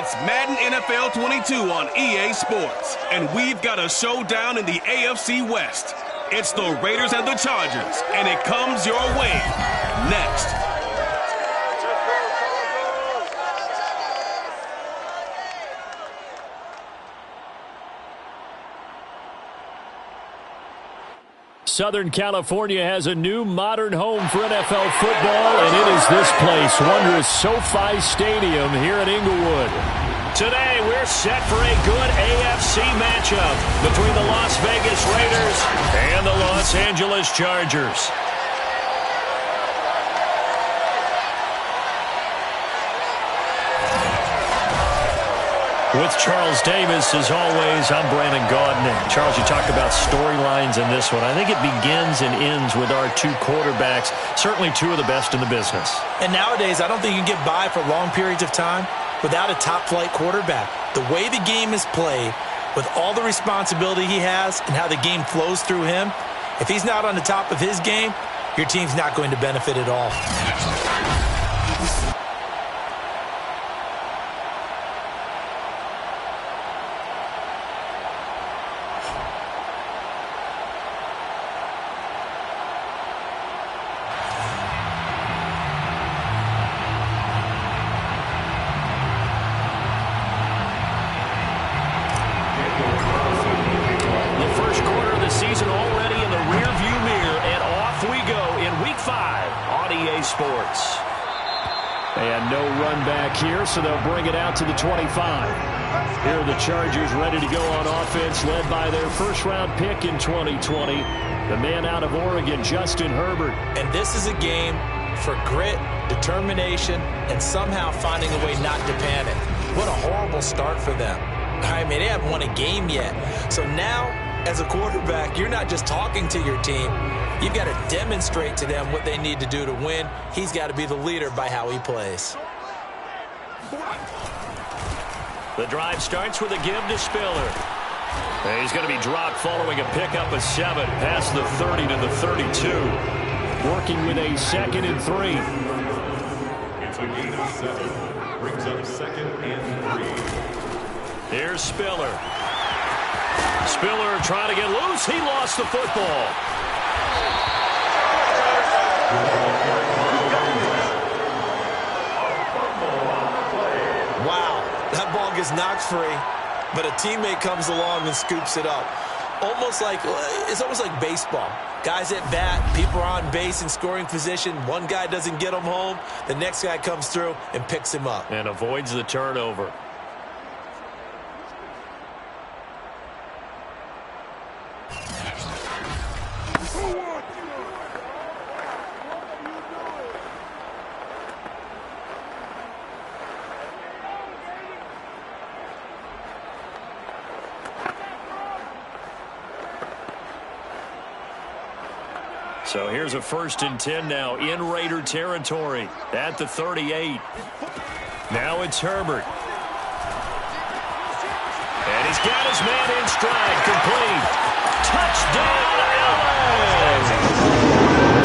It's Madden NFL 22 on EA Sports, and we've got a showdown in the AFC West. It's the Raiders and the Chargers, and it comes your way next. Southern California has a new modern home for NFL football, and it is this place, wondrous SoFi Stadium here in Inglewood. Today, we're set for a good AFC matchup between the Las Vegas Raiders and the Los Angeles Chargers. With Charles Davis, as always, I'm Brandon Gaudin. And Charles, you talk about storylines in this one. I think it begins and ends with our two quarterbacks, certainly two of the best in the business. And nowadays, I don't think you can get by for long periods of time without a top-flight quarterback. The way the game is played, with all the responsibility he has and how the game flows through him, if he's not on the top of his game, your team's not going to benefit at all. So they'll bring it out to the 25. Here are the Chargers ready to go on offense, led by their first-round pick in 2020, the man out of Oregon, Justin Herbert. And this is a game for grit, determination, and somehow finding a way not to panic. What a horrible start for them. I mean, they haven't won a game yet. So now, as a quarterback, you're not just talking to your team. You've got to demonstrate to them what they need to do to win. He's got to be the leader by how he plays. The drive starts with a give to Spiller. He's going to be dropped following a pickup of 7 past the 30 to the 32. Working with a 2nd and 3. It's a gain of 7. Brings up 2nd and 3. Here's Spiller. Spiller trying to get loose. He lost the football. That ball gets knocked free, but a teammate comes along and scoops it up. It's almost like baseball. Guys at bat, people are on base in scoring position. One guy doesn't get him home. The next guy comes through and picks him up. And avoids the turnover. So here's a 1st and 10 now in Raider territory at the 38. Now it's Herbert. And he's got his man in stride, complete. Touchdown, LA!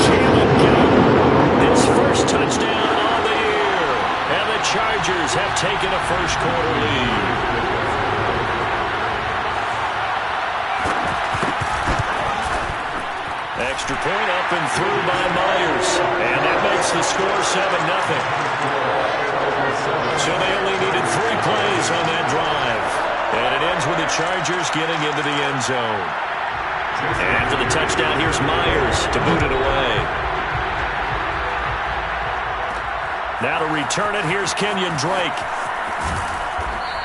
Jalen Gilbert, his first touchdown on the year. And the Chargers have taken a first-quarter lead. Extra point up and through by Myers. And that makes the score 7-0. So they only needed 3 plays on that drive. And it ends with the Chargers getting into the end zone. And after the touchdown, here's Myers to boot it away. Now to return it, here's Kenyon Drake.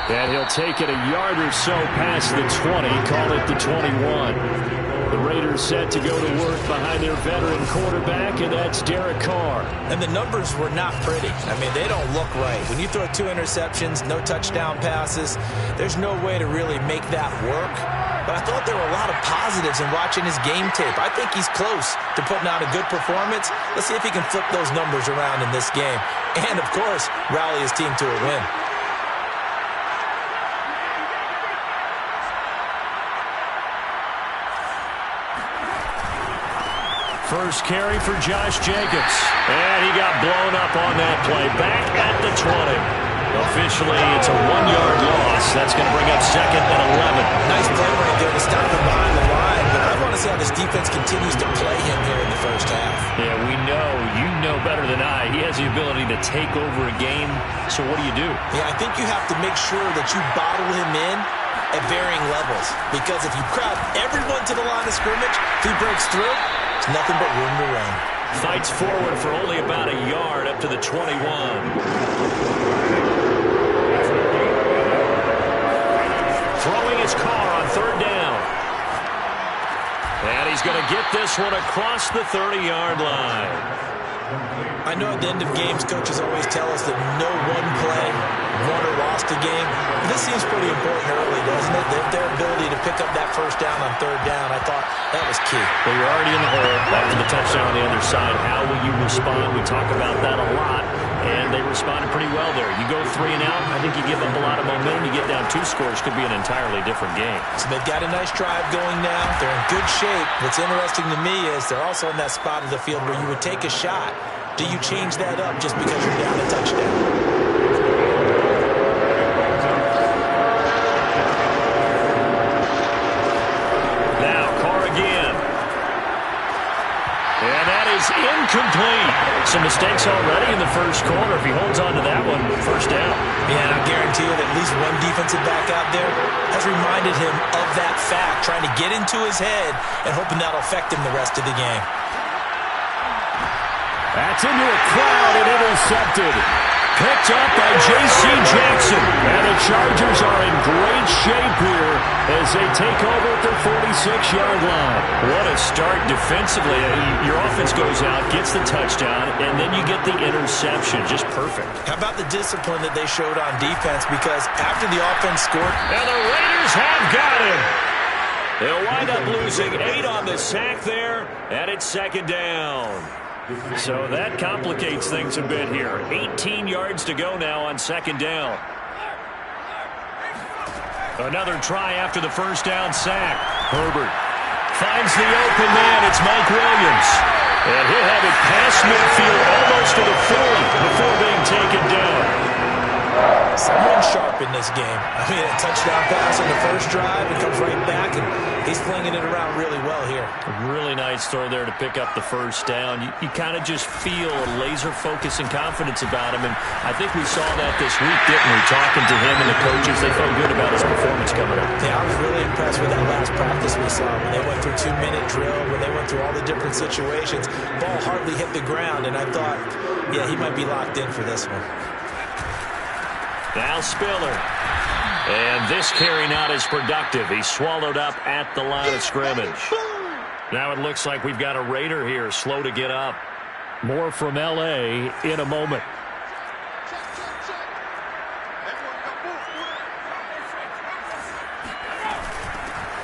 And he'll take it a yard or so past the 20, call it the 21. The Raiders set to go to work behind their veteran quarterback, and that's Derek Carr. And the numbers were not pretty. I mean, they don't look right. When you throw 2 interceptions, no touchdown passes, there's no way to really make that work. But I thought there were a lot of positives in watching his game tape. I think he's close to putting out a good performance. Let's see if he can flip those numbers around in this game. And, of course, rally his team to a win. First carry for Josh Jacobs. And he got blown up on that play. Back at the 20. Officially, it's a 1-yard loss. That's going to bring up second and 11. Nice play right there to stop him behind the line, but I want to see how this defense continues to play him here in the first half. Yeah, we know. You know better than I. He has the ability to take over a game, so what do you do? Yeah, I think you have to make sure that you bottle him in at varying levels, because if you crowd everyone to the line of scrimmage, if he breaks through, it's nothing but room to run. Fights forward for only about a yard up to the 21. Throwing his car on third down. And he's going to get this one across the 30-yard line. I know at the end of games, coaches always tell us that no one play won or lost a game. But this seems pretty important early, doesn't it? Their ability to pick up that first down on third down, I thought that was key. Well, you're already in the hole after the touchdown on the other side. How will you respond? We talk about that a lot, and they responded pretty well there. You go 3 and out, I think you give up a lot of momentum. You get down 2 scores, could be an entirely different game. So they've got a nice drive going now. They're in good shape. What's interesting to me is they're also in that spot of the field where you would take a shot. Do you change that up just because you're down a touchdown? Now, Carr again. And that is incomplete. Some mistakes already in the first quarter. If he holds on to that one, first down. Yeah, and I guarantee you that at least one defensive back out there has reminded him of that fact, trying to get into his head and hoping that'll affect him the rest of the game. That's into a crowd and intercepted. Picked up by J.C. Jackson. And the Chargers are in great shape here as they take over at their 46-yard line. What a start defensively. Your offense goes out, gets the touchdown, and then you get the interception. Just perfect. How about the discipline that they showed on defense? Because after the offense scored, and the Raiders have got him. They'll wind up losing 8 on the sack there, and it's second down. So that complicates things a bit here. 18 yards to go now on second down. Another try after the first down sack. Herbert finds the open man. It's Mike Williams. And he'll have it past midfield almost to the 40 before being taken down. Someone sharp in this game. I mean, a touchdown pass on the first drive and comes right back, and he's flinging it around really well here. A really nice throw there to pick up the first down. You kind of just feel a laser focus and confidence about him, and I think we saw that this week, didn't we? Talking to him and the coaches, they felt good about his performance coming up. Yeah, I was really impressed with that last practice we saw. When they went through 2-minute drill, when they went through all the different situations, ball hardly hit the ground, and I thought, yeah, he might be locked in for this one. Now Spiller. And this carry not as productive. He's swallowed up at the line of scrimmage. Now it looks like we've got a Raider here, slow to get up. More from L.A. in a moment.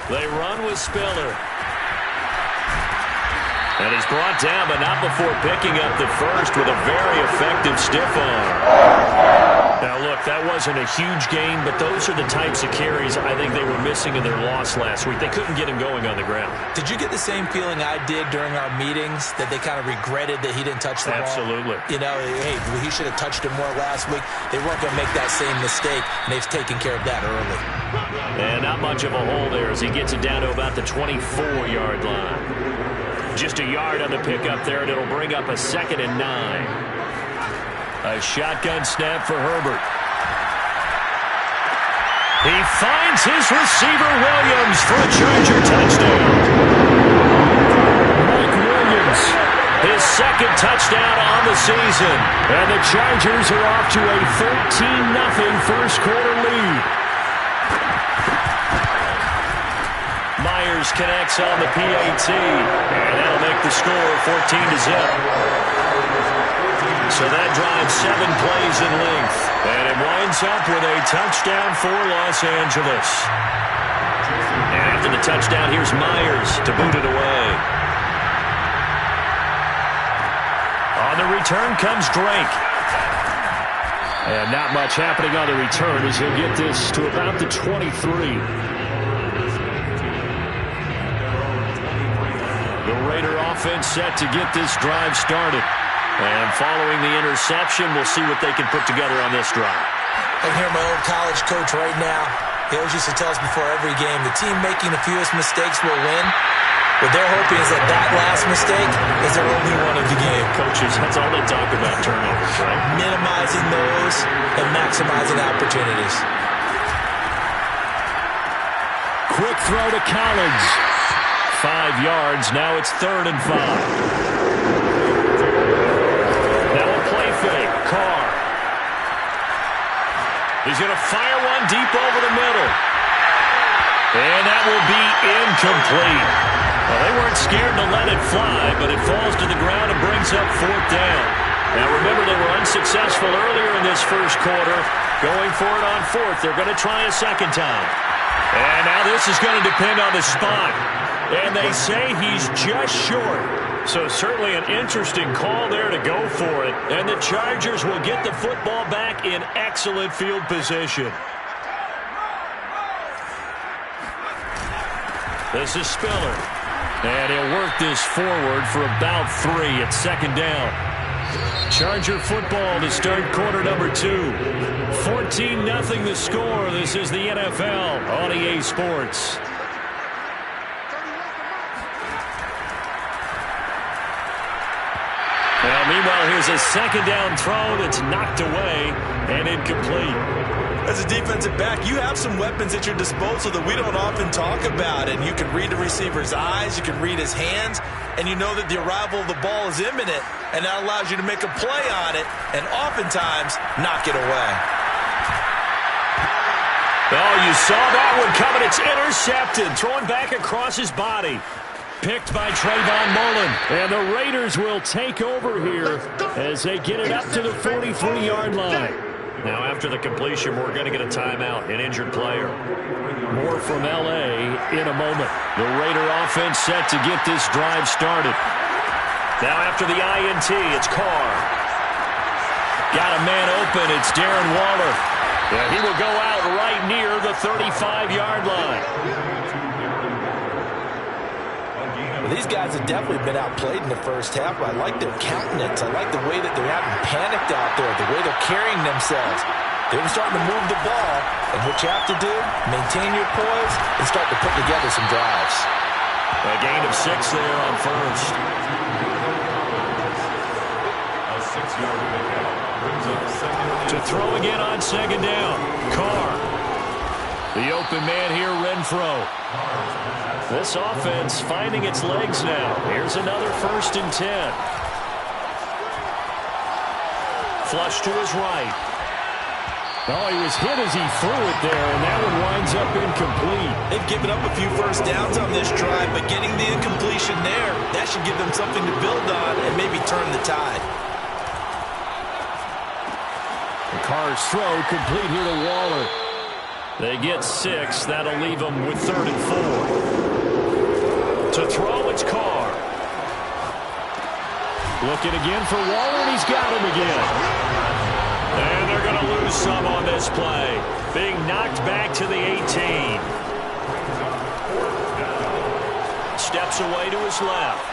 They run with Spiller. And he's brought down, but not before picking up the first with a very effective stiff arm. Now, look, that wasn't a huge gain, but those are the types of carries I think they were missing in their loss last week. They couldn't get him going on the ground. Did you get the same feeling I did during our meetings, that they kind of regretted that he didn't touch the ball? Absolutely. You know, hey, he should have touched him more last week. They weren't going to make that same mistake, and they've taken care of that early. And not much of a hole there as he gets it down to about the 24-yard line. Just a yard on the pickup there, and it'll bring up a 2nd and 9. A shotgun snap for Herbert. He finds his receiver, Williams, for a Charger touchdown. Mike Williams, his 2nd touchdown on the season. And the Chargers are off to a 13-0 first quarter lead. Myers connects on the PAT, and that'll make the score 14-0. So that drives 7 plays in length, and it winds up with a touchdown for Los Angeles. And after the touchdown, here's Myers to boot it away. On the return comes Drake. And not much happening on the return as he'll get this to about the 23. The Raider offense set to get this drive started. And following the interception, we'll see what they can put together on this drive. I can hear my old college coach right now. He always used to tell us before every game, the team making the fewest mistakes will win. What they're hoping is that that last mistake is their only one of the game. Coaches, that's all they talk about, turnovers, right? Minimizing those and maximizing opportunities. Quick throw to Collins. 5 yards. Now it's 3rd and 5. Now a play fake. Carr. He's going to fire one deep over the middle. And that will be incomplete. Well, they weren't scared to let it fly, but it falls to the ground and brings up 4th down. Now, remember, they were unsuccessful earlier in this first quarter. Going for it on 4th. They're going to try a second time. And now this is going to depend on the spot. And they say he's just short. So certainly an interesting call there to go for it. And the Chargers will get the football back in excellent field position. This is Spiller. And he'll work this forward for about 3 at 2nd down. Charger football to start quarter number 2. 14-0 the score. This is the NFL on EA Sports. Well, meanwhile, here's a 2nd down throw that's knocked away and incomplete. As a defensive back, you have some weapons at your disposal that we don't often talk about. And you can read the receiver's eyes, you can read his hands, and you know that the arrival of the ball is imminent. And that allows you to make a play on it and oftentimes knock it away. Oh, you saw that one coming. It's intercepted. Thrown back across his body. Picked by Trayvon Mullen. And the Raiders will take over here as they get it up to the 43-yard line. Now, after the completion, we're going to get a timeout, an injured player. More from L.A. in a moment. The Raider offense set to get this drive started. Now, after the INT, it's Carr. Got a man open. It's Darren Waller. Yeah, he will go out right near the 35-yard line. Well, these guys have definitely been outplayed in the first half, but I like their countenance. I like the way that they haven't panicked out there, the way they're carrying themselves. They're starting to move the ball, and what you have to do, maintain your poise and start to put together some drives. A gain of 6 there on first. A 6-yard pickup brings up 2nd. To throw again on 2nd down. Carr. The open man here, Renfro. This offense finding its legs now. Here's another 1st and 10. Flush to his right. Oh, he was hit as he threw it there, and that one winds up incomplete. They've given up a few first downs on this drive, but getting the incompletion there, that should give them something to build on and maybe turn the tide. Carr's throw complete here to Waller. They get 6. That'll leave them with 3rd and 4. To throw, it's Carr. Looking again for Waller, and he's got him again. And they're going to lose some on this play. Being knocked back to the 18. Steps away to his left.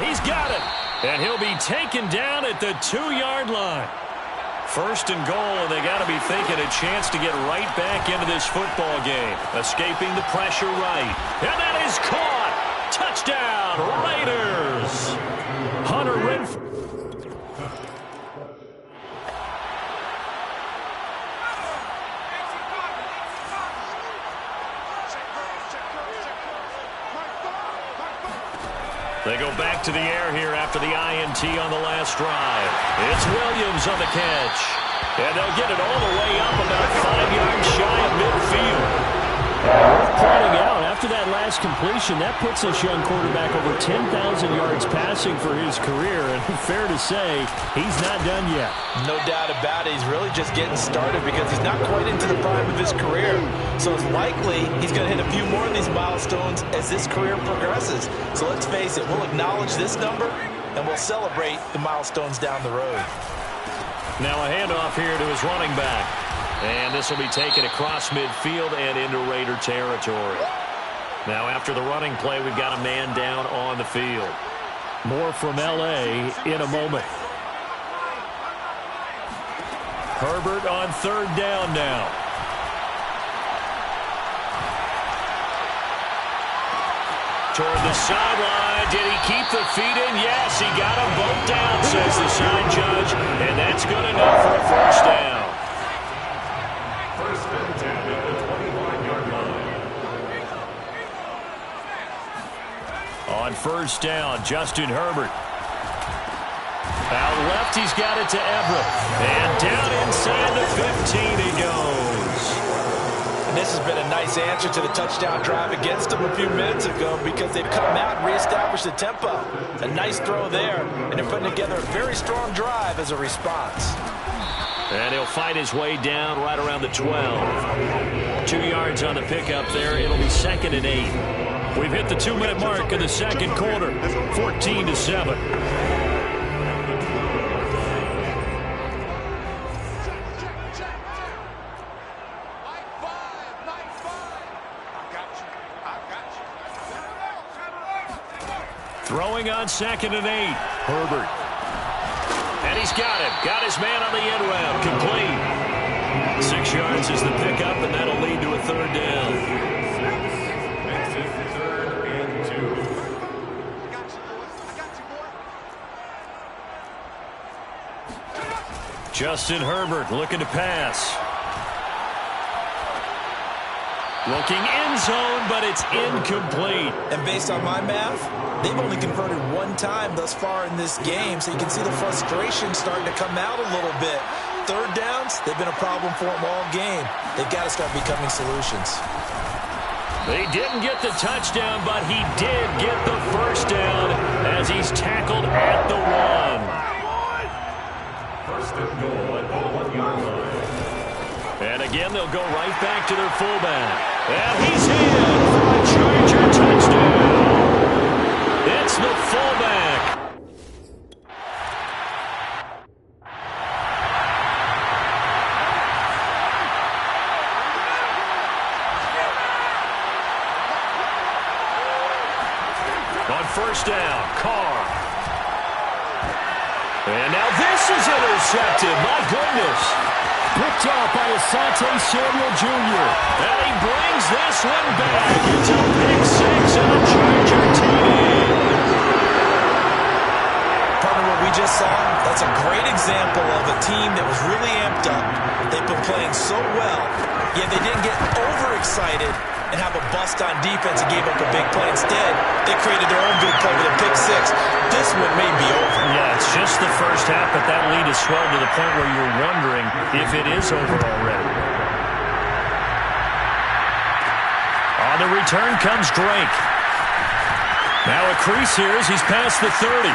He's got it. And he'll be taken down at the 2-yard line. 1st and goal, and they got to be thinking a chance to get right back into this football game. Escaping the pressure right. And that is caught. Touchdown, Raiders. Hunter Renfro. They go back to the air here after the INT on the last drive. It's Williams on the catch. And they'll get it all the way up about 5 yards shy of midfield. Worth pointing out, after that last completion, that puts this young quarterback over 10,000 yards passing for his career. And fair to say, he's not done yet. No doubt about it. He's really just getting started because he's not quite into the prime of his career. So it's likely he's going to hit a few more of these milestones as this career progresses. So let's face it, we'll acknowledge this number and we'll celebrate the milestones down the road. Now a handoff here to his running back. And this will be taken across midfield and into Raider territory. Now after the running play, we've got a man down on the field. More from L.A. in a moment. Herbert on third down now. Toward the sideline. Did he keep the feet in? Yes, he got them both down, says the side judge. And that's good enough for a first down. First and 10 at the 25-yard line. On first down, Justin Herbert. Out left, he's got it to Everett. And down inside the 15 he goes. And this has been a nice answer to the touchdown drive against them a few minutes ago because they've come out and reestablished the tempo. A nice throw there, and they're putting together a very strong drive as a response. And he'll fight his way down right around the 12. 2 yards on the pickup there. It'll be 2nd and 8. We've hit the 2-minute mark of the second quarter. 14-7. Throwing on 2nd and 8. Herbert. And he's got him. Got his man on the end round. Complete. 6 yards is the pickup, and that'll lead to a third down. Makes it 3rd and 2. Justin Herbert looking to pass. Looking end zone, but it's incomplete. And based on my math, they've only converted one time thus far in this game, so you can see the frustration starting to come out a little bit. Third downs, they've been a problem for them all game. They've got to start becoming solutions. They didn't get the touchdown, but he did get the first down as he's tackled at the 1. First and goal at the 1-yard line. And again, they'll go right back to their fullback. And he's in for a Charger touchdown. It's the fullback. On first down, Carr. And now this is intercepted. My goodness. Picked off by Asante Samuel Jr. And he brings this one back. It's a pick 6 and a Charger TD. Partner, what we just saw, that's a great example of a team that was really amped up. They've been playing so well, yet they didn't get overexcited and have a bust on defense and gave up a big play. Instead, they created their own big play with a pick 6. This one may be over. Yeah, it's just the first half, but that lead has swelled to the point where you're wondering if it is over already. On the return comes Drake. Now a crease here as he's past the 30.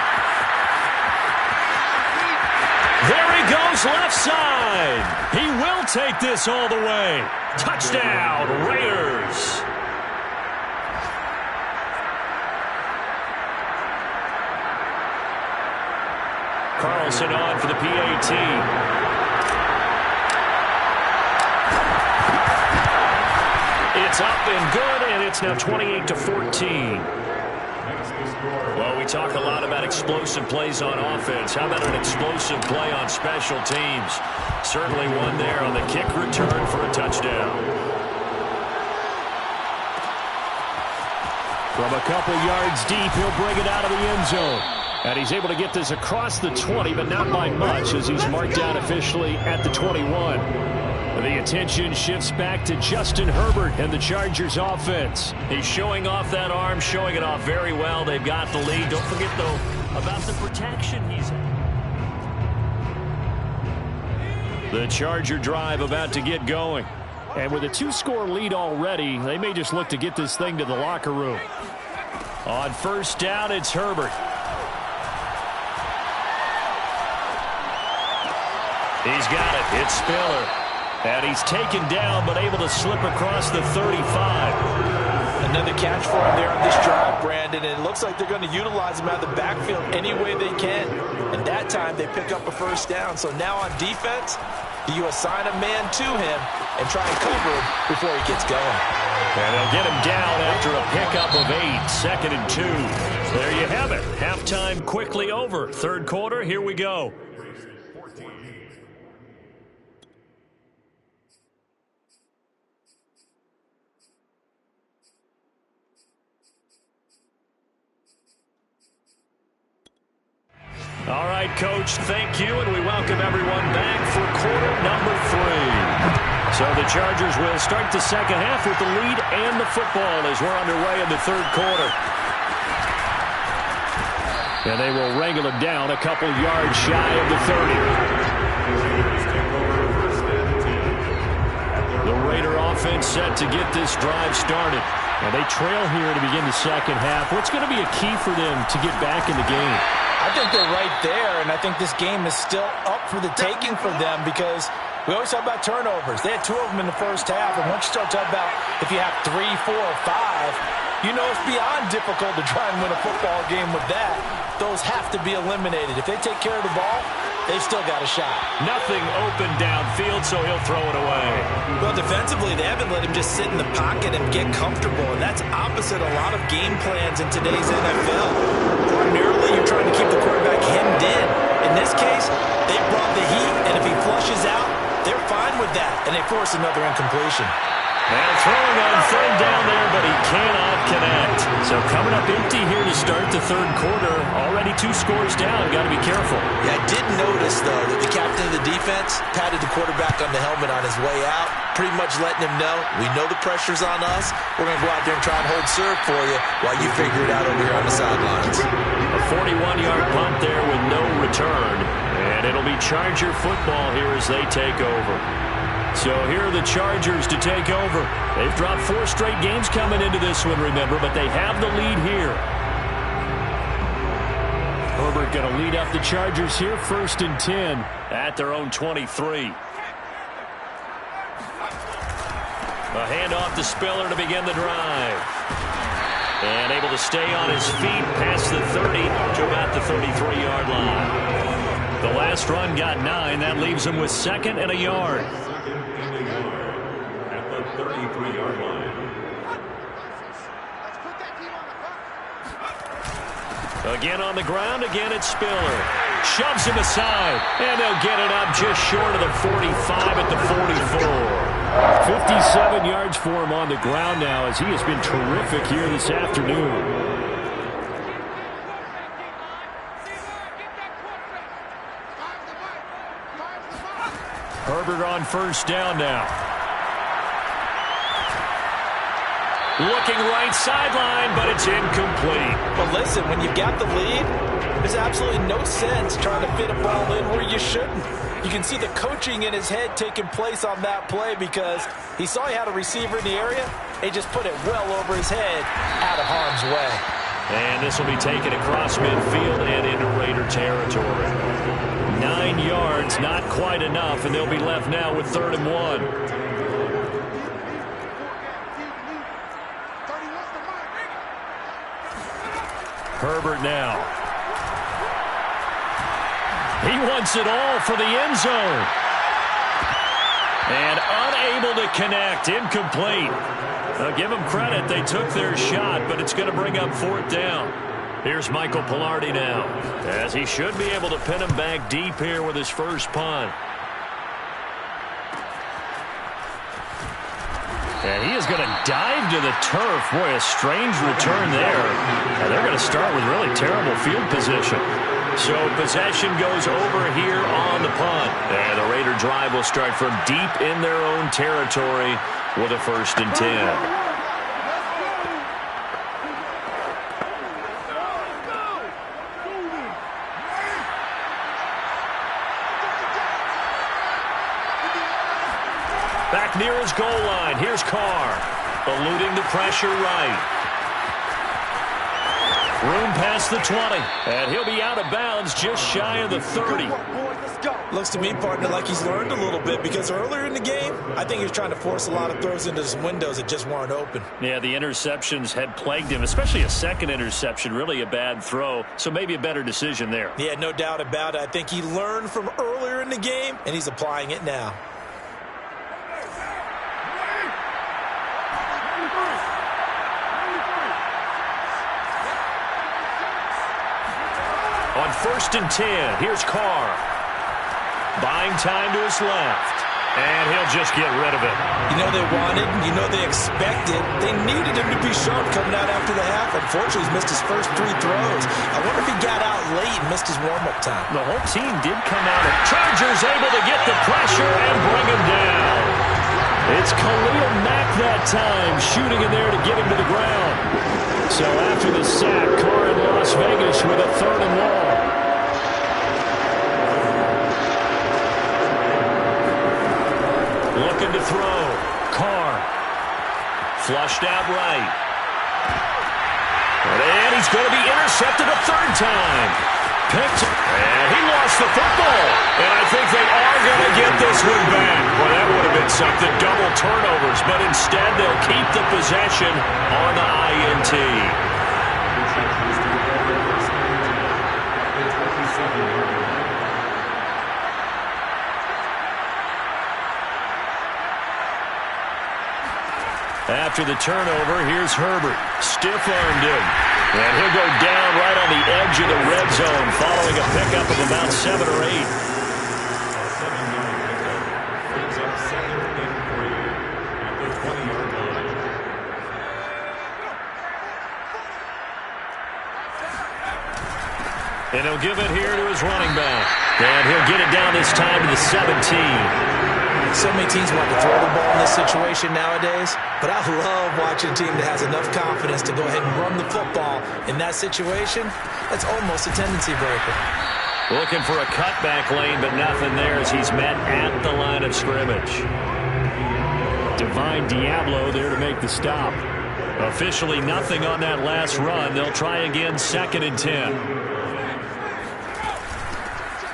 There he goes left side. He will take this all the way. Touchdown, Raiders. Carlson on for the PAT. It's up and good, and it's now 28-14. Well, we talk a lot about explosive plays on offense. How about an explosive play on special teams? Certainly one there on the kick return for a touchdown. From a couple yards deep, he'll bring it out of the end zone. And he's able to get this across the 20, but not by much as he's marked out officially at the 21. The attention shifts back to Justin Herbert and the Chargers offense. He's showing off that arm, showing it off very well. They've got the lead. Don't forget, though, about the protection he's in. The Charger drive about to get going. And with a 2-score lead already, they may just look to get this thing to the locker room. On first down, it's Herbert. He's got it. It's Spiller. And he's taken down, but able to slip across the 35. Another catch for him there on this drive, Brandon. And it looks like they're going to utilize him out of the backfield any way they can. And that time, they pick up a first down. So now on defense, do you assign a man to him and try and cover him before he gets going? And they'll get him down after a pickup of 8, 2nd and 2. There you have it. Halftime quickly over. Third quarter, here we go. right, Coach, thank you, and we welcome everyone back for quarter number 3. So the Chargers will start the second half with the lead and the football as we're underway in the third quarter. And they will wrangle it down a couple yards shy of the 30. The Raider offense set to get this drive started. And they trail here to begin the second half. What's going to be a key for them to get back in the game? I think they're right there, and I think this game is still up for the taking for them because we always talk about turnovers. They had 2 of them in the first half, and once you start talking about if you have 3, 4, or 5, you know it's beyond difficult to try and win a football game with that. Those have to be eliminated. If they take care of the ball, they've still got a shot. Nothing open downfield, so he'll throw it away. Well, defensively, they haven't let him just sit in the pocket and get comfortable, and that's opposite a lot of game plans in today's NFL. Ordinarily, you're trying to keep the quarterback hemmed in. In this case, they brought the heat, and if he flushes out, they're fine with that, and they force another incompletion. And throwing on third down there, but he cannot connect. So coming up empty here to start the third quarter. Already 2 scores down. Got to be careful. Yeah, I did notice, though, that the captain of the defense patted the quarterback on the helmet on his way out, pretty much letting him know, we know the pressure's on us. We're going to go out there and try and hold serve for you while you figure it out over here on the sidelines. A 41-yard punt there with no return. And it'll be Charger football here as they take over. So here are the Chargers to take over. They've dropped 4 straight games coming into this one, remember, but they have the lead here. Herbert going to lead up the Chargers here, 1st and 10 at their own 23. A handoff to Spiller to begin the drive. And able to stay on his feet past the 30 to about the 33-yard line. The last run got 9. That leaves him with 2nd and a yard. At the 33-yard line. Again on the ground, again it's Spiller. Shoves him aside, and they'll get it up just short of the 45 at the 44. 57 yards for him on the ground now as he has been terrific here this afternoon. Herbert on 1st down now. Looking right sideline, but it's incomplete. But listen, when you've got the lead, there's absolutely no sense trying to fit a ball in where you shouldn't. You can see the coaching in his head taking place on that play because he saw he had a receiver in the area. He just put it well over his head out of harm's way. And this will be taken across midfield and into Raider territory. 9 yards, not quite enough, and they'll be left now with 3rd and 1. Herbert now. He wants it all for the end zone. And unable to connect. Incomplete. Now give them credit. They took their shot, but it's going to bring up 4th down. Here's Michael Pilardi now, as he should be able to pin him back deep here with his first punt. And he is going to dive to the turf. Boy, a strange return there. And they're going to start with really terrible field position. So possession goes over here on the punt. And the Raider drive will start from deep in their own territory with a 1st and 10. Back near his goal line. Here's Carr. Eluding the pressure right. Room past the 20. And he'll be out of bounds just shy of the 30. Looks to me, partner, like he's learned a little bit because earlier in the game, I think he was trying to force a lot of throws into some windows that just weren't open. Yeah, the interceptions had plagued him, especially a second interception, really a bad throw. So maybe a better decision there. Yeah, no doubt about it. I think he learned from earlier in the game, and he's applying it now. On 1st and 10, here's Carr. Buying time to his left. And he'll just get rid of it. You know they wanted, you know they expected. They needed him to be sharp coming out after the half. Unfortunately, he's missed his first 3 throws. I wonder if he got out late and missed his warm-up time. The whole team did come out. Chargers able to get the pressure and bring him down. It's Khalil Mack that time, shooting in there to get him to the ground. So after the sack, Carr in Las Vegas with a 3rd and long. Looking to throw. Carr. Flushed out right. And he's going to be intercepted a 3rd time. Picked. And he lost the football. And I think they are going to get this one back. Well, that would have been something. Double turnovers. But instead, they'll keep the possession on the INT. After the turnover, here's Herbert. Stiff-armed him. And he'll go down right on the edge of the red zone following a pickup of about 7 or 8. Brings up 2nd and 3 at the 20-yard line. And he'll give it here to his running back. And he'll get it down this time to the 17. So many teams want to throw the ball in this situation nowadays, but I love watching a team that has enough confidence to go ahead and run the football in that situation. That's almost a tendency breaker. Looking for a cutback lane, but nothing there as he's met at the line of scrimmage. Divine Diablo there to make the stop. Officially nothing on that last run. They'll try again, 2nd and 10.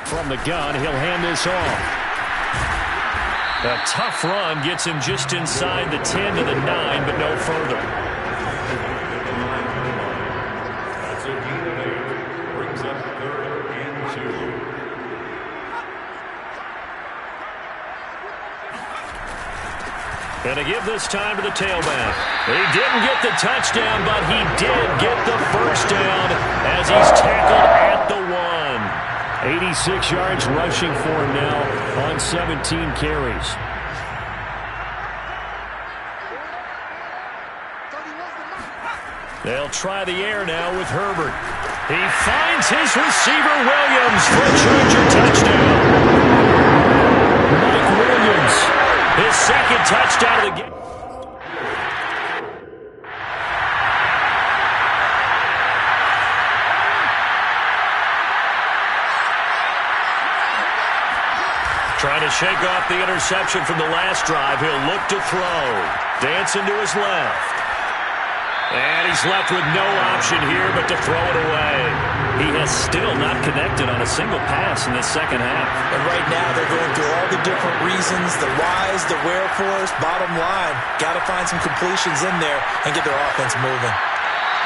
From the gun, he'll hand this off. A tough run gets him just inside the 10 to the 9, but no further. That's a gain of 8. Brings up 3rd and 2. And to give this time to the tailback. He didn't get the touchdown, but he did get the first down as he's tackled at the 1. 86 yards rushing for him now on 17 carries. They'll try the air now with Herbert. He finds his receiver, Williams, for a Charger touchdown. Mike Williams, his 2nd touchdown of the game. Trying to shake off the interception from the last drive. He'll look to throw. Dancing to his left. And he's left with no option here but to throw it away. He has still not connected on a single pass in this 2nd half. And right now they're going through all the different reasons, the whys, the wherefores. Bottom line, got to find some completions in there and get their offense moving.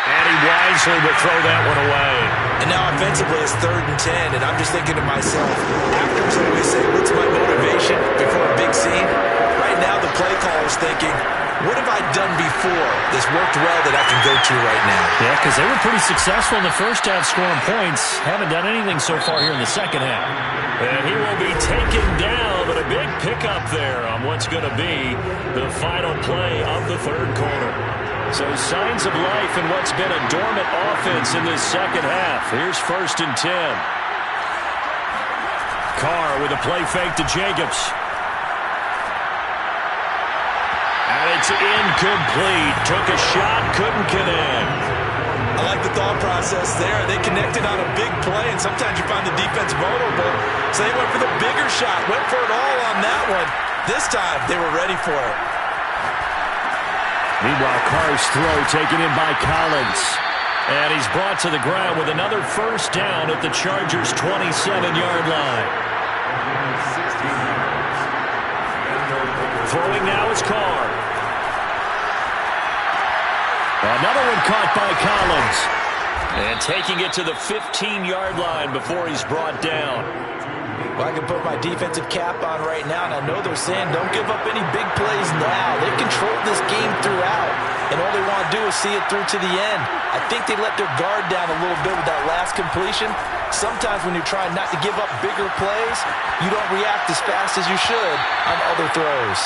And he wisely will throw that one away. And now offensively it's 3rd and 10, and I'm just thinking to myself, actors always say, what's my motivation before a big scene? Right now the play caller's thinking, what have I done before that's worked well that I can go to right now? Yeah, because they were pretty successful in the first half scoring points. Haven't done anything so far here in the 2nd half. And he will be taken down, but a big pickup there on what's going to be the final play of the 3rd quarter. So signs of life in what's been a dormant offense in this 2nd half. Here's 1st and 10. Carr with a play fake to Jacobs. And it's incomplete. Took a shot, couldn't connect. I like the thought process there. They connected on a big play, and sometimes you find the defense vulnerable. So they went for the bigger shot, went for it all on that one. This time, they were ready for it. Meanwhile, Carr's throw taken in by Collins. And he's brought to the ground with another first down at the Chargers' 27-yard line. Throwing now is Carr. Another one caught by Collins. And taking it to the 15-yard line before he's brought down. Well, I can put my defensive cap on right now, and I know they're saying don't give up any big plays now. They've controlled this game throughout, and all they want to do is see it through to the end. I think they let their guard down a little bit with that last completion, Sometimes when you're trying not to give up bigger plays, you don't react as fast as you should on other throws.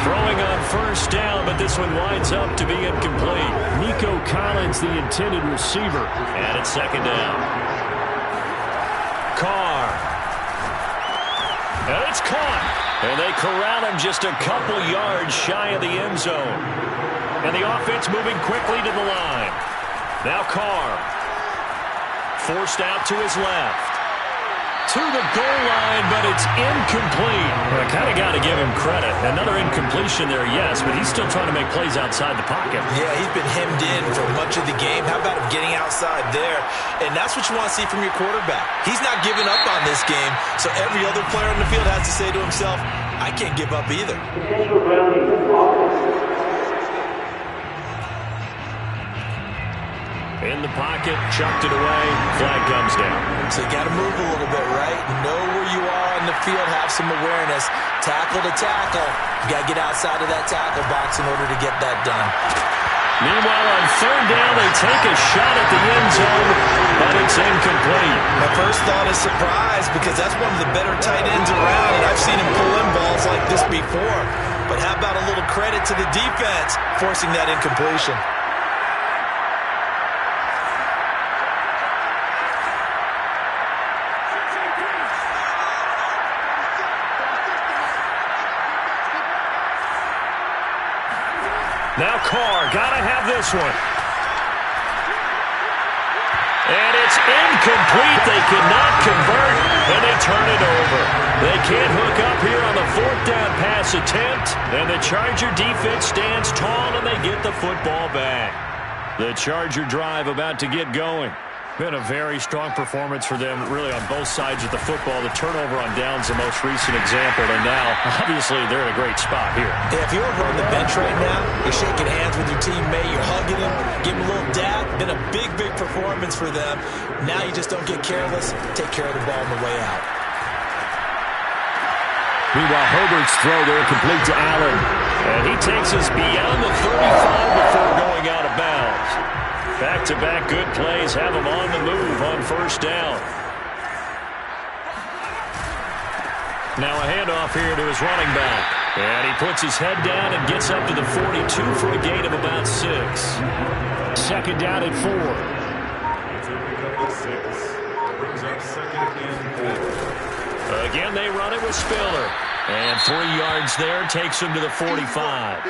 Throwing on first down, but this one winds up to be incomplete. Nico Collins, the intended receiver, and it's second down. Carr. And it's caught. And they corral him just a couple yards shy of the end zone. And the offense moving quickly to the line. Now Carr. Forced out to his left. To the goal line, but it's incomplete. Well, I kind of got to give him credit. Another incompletion there, yes, but he's still trying to make plays outside the pocket. Yeah, he's been hemmed in for much of the game. How about him getting outside there? And that's what you want to see from your quarterback. He's not giving up on this game, so every other player on the field has to say to himself, I can't give up either. In the pocket, chucked it away, flag comes down. So you got to move a little bit, right? Know where you are on the field, have some awareness. Tackle to tackle. You got to get outside of that tackle box in order to get that done. Meanwhile, on third down, they take a shot at the end zone, but it's incomplete. My first thought is surprise, because that's one of the better tight ends around, and I've seen him pull in balls like this before. But how about a little credit to the defense forcing that incompletion? Now Carr, gotta have this one. And it's incomplete. They cannot convert, and they turn it over. They can't hook up here on the fourth down pass attempt, and the Charger defense stands tall, and they get the football back. The Charger drive about to get going. Been a very strong performance for them, really, on both sides of the football. The turnover on downs, the most recent example, and now, obviously, they're in a great spot here. Yeah, if you're over on the bench right now, you're shaking hands with your teammate, you're hugging him, giving him a little dab. Been a big, big performance for them. Now you just don't get careless. Take care of the ball on the way out. Meanwhile, Herbert's throw there complete to Allen. And he takes us beyond the 35 before going out of bounds. Back-to-back good plays have him on the move on first down. Now a handoff here to his running back. And he puts his head down and gets up to the 42 for a gain of about 6. Second down at 4. Again, they run it with Spiller. And 3 yards there takes him to the 45.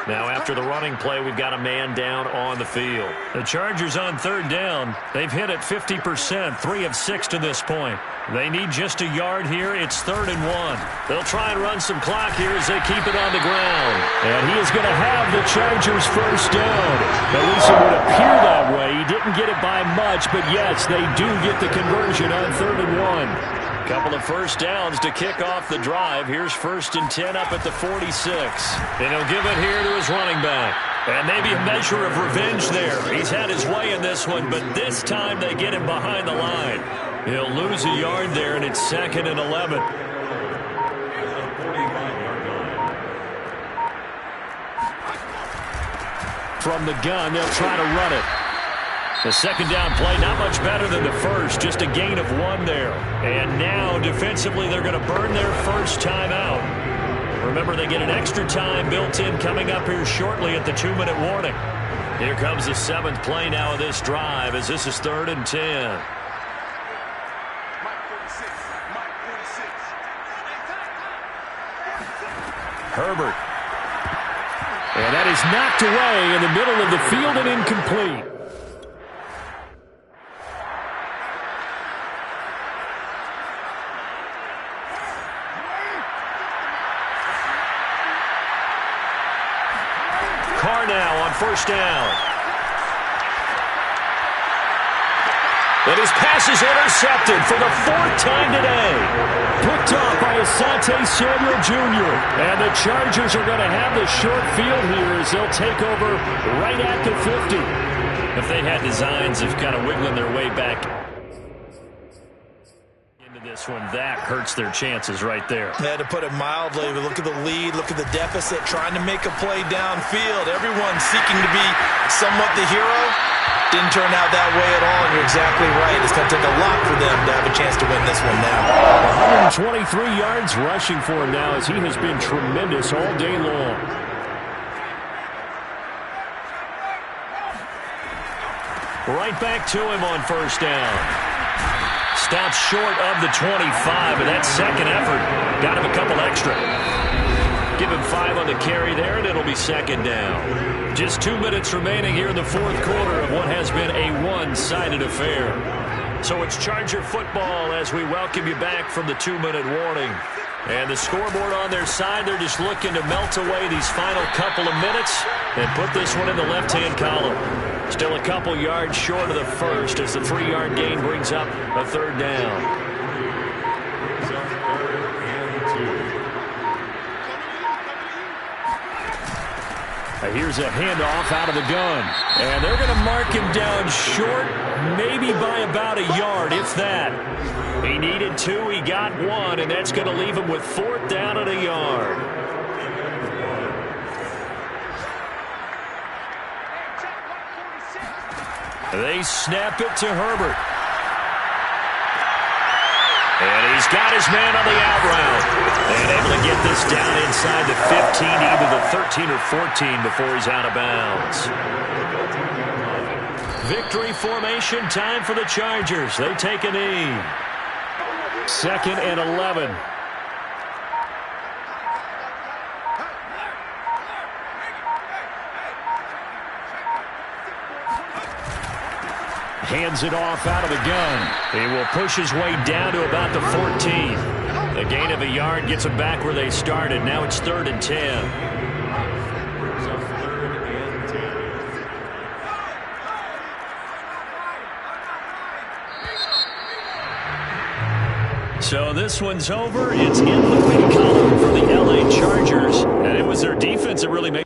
Now, after the running play, we've got a man down on the field. The Chargers on third down. They've hit it 50%, 3 of 6 to this point. They need just a yard here. It's 3rd and 1. They'll try and run some clock here as they keep it on the ground. And he is going to have the Chargers first down. At least it would appear that way. He didn't get it by much, but yes, they do get the conversion on 3rd and 1. Couple of first downs to kick off the drive. Here's 1st and 10 up at the 46. And he'll give it here to his running back. And maybe a measure of revenge there. He's had his way in this one, but this time they get him behind the line. He'll lose a yard there, and it's 2nd and 11. From the gun, they'll try to run it. The second down play, not much better than the first, just a gain of 1 there. And now, defensively, they're going to burn their first time out. Remember, they get an extra time built in coming up here shortly at the 2-minute warning. Here comes the 7th play now of this drive as this is 3rd and 10. Herbert. And that is knocked away in the middle of the field and incomplete. Carr now on first down. And his pass is intercepted for the 4th time today. Picked off by Asante Samuel Jr. And the Chargers are going to have the short field here as they'll take over right at the 50. If they had designs of kind of wiggling their way back into this one, that hurts their chances right there. Yeah, to put it mildly, but look at the lead, look at the deficit, trying to make a play downfield. Everyone seeking to be somewhat the hero. Didn't turn out that way at all, and you're exactly right. It's going to take a lot for them to have a chance to win this one now. 123 yards rushing for him now as he has been tremendous all day long. Right back to him on first down. Stops short of the 25, and that second effort got him a couple extra. Give him 5 on the carry there, and it'll be second down. Just 2 minutes remaining here in the fourth quarter of what has been a one-sided affair. So it's Charger football as we welcome you back from the 2-minute warning. And the scoreboard on their side, they're just looking to melt away these final couple of minutes and put this one in the left-hand column. Still a couple yards short of the first as the 3-yard gain brings up a third down. Here's a handoff out of the gun. And they're going to mark him down short, maybe by about a yard, if that. He needed 2, he got 1, and that's going to leave him with 4th down and a yard. They snap it to Herbert. And he's got his man on the out route. And able to get this down inside the 15, either the 13 or 14 before he's out of bounds. Victory formation time for the Chargers. They take a knee. 2nd and 11. Hands it off out of the gun. He will push his way down to about the 14. The gain of a yard gets him back where they started. Now it's 3rd and 10. So this one's over. It's in the win column for the LA Chargers. And it was their defense that really made